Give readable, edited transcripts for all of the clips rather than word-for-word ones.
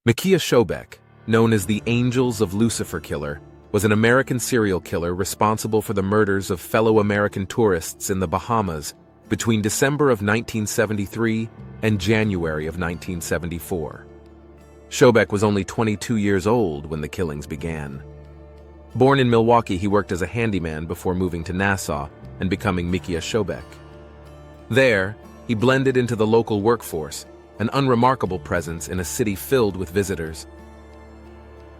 Michiah Shobek, known as the Angels of Lucifer Killer, was an American serial killer responsible for the murders of fellow American tourists in the Bahamas between December of 1973 and January of 1974. Shobek was only 22 years old when the killings began. Born in Milwaukee, he worked as a handyman before moving to Nassau and becoming Michiah Shobek. There, he blended into the local workforce, an unremarkable presence in a city filled with visitors.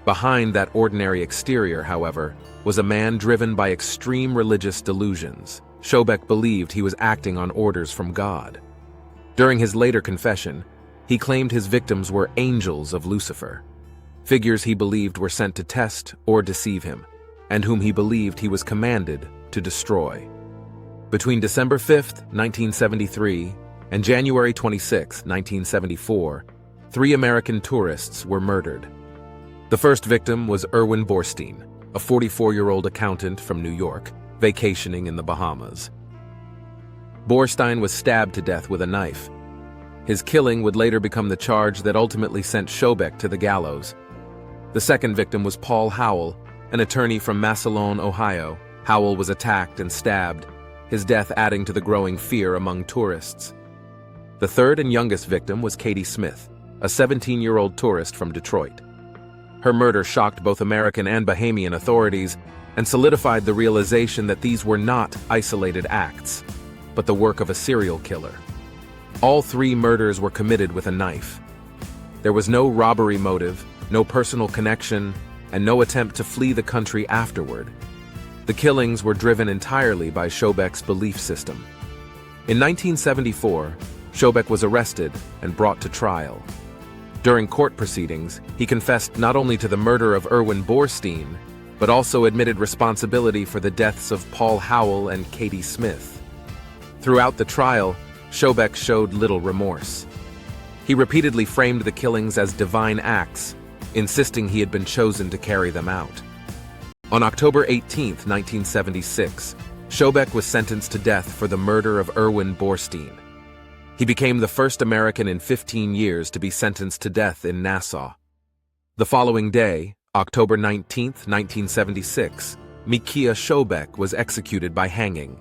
Behind that ordinary exterior, however, was a man driven by extreme religious delusions. Shobek believed he was acting on orders from God. During his later confession, he claimed his victims were angels of Lucifer, figures he believed were sent to test or deceive him, and whom he believed he was commanded to destroy. Between December 5, 1973, and January 26, 1974, 3 American tourists were murdered. The first victim was Erwin Borstein, a 44-year-old accountant from New York, vacationing in the Bahamas. Borstein was stabbed to death with a knife. His killing would later become the charge that ultimately sent Shobek to the gallows. The second victim was Paul Howell, an attorney from Massillon, Ohio. Howell was attacked and stabbed, his death adding to the growing fear among tourists. The third and youngest victim was Katie Smith, a 17-year-old tourist from Detroit. Her murder shocked both American and Bahamian authorities and solidified the realization that these were not isolated acts, but the work of a serial killer. All 3 murders were committed with a knife. There was no robbery motive, no personal connection, and no attempt to flee the country afterward. The killings were driven entirely by Shobek's belief system. In 1974, Shobek was arrested and brought to trial. During court proceedings, he confessed not only to the murder of Erwin Borstein, but also admitted responsibility for the deaths of Paul Howell and Katie Smith. Throughout the trial, Shobek showed little remorse. He repeatedly framed the killings as divine acts, insisting he had been chosen to carry them out. On October 18, 1976, Shobek was sentenced to death for the murder of Erwin Borstein. He became the first American in 15 years to be sentenced to death in Nassau. The following day, October 19, 1976, Michiah Shobek was executed by hanging.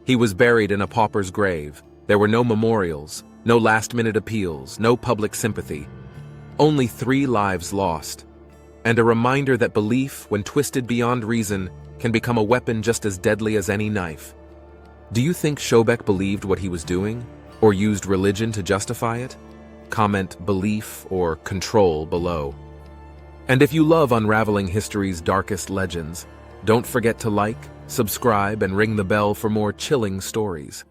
He was buried in a pauper's grave. There were no memorials, no last-minute appeals, no public sympathy. Only 3 lives lost, and a reminder that belief, when twisted beyond reason, can become a weapon just as deadly as any knife. Do you think Shobek believed what he was doing, or used religion to justify it? Comment belief or control below. And if you love unraveling history's darkest legends, don't forget to like, subscribe, and ring the bell for more chilling stories.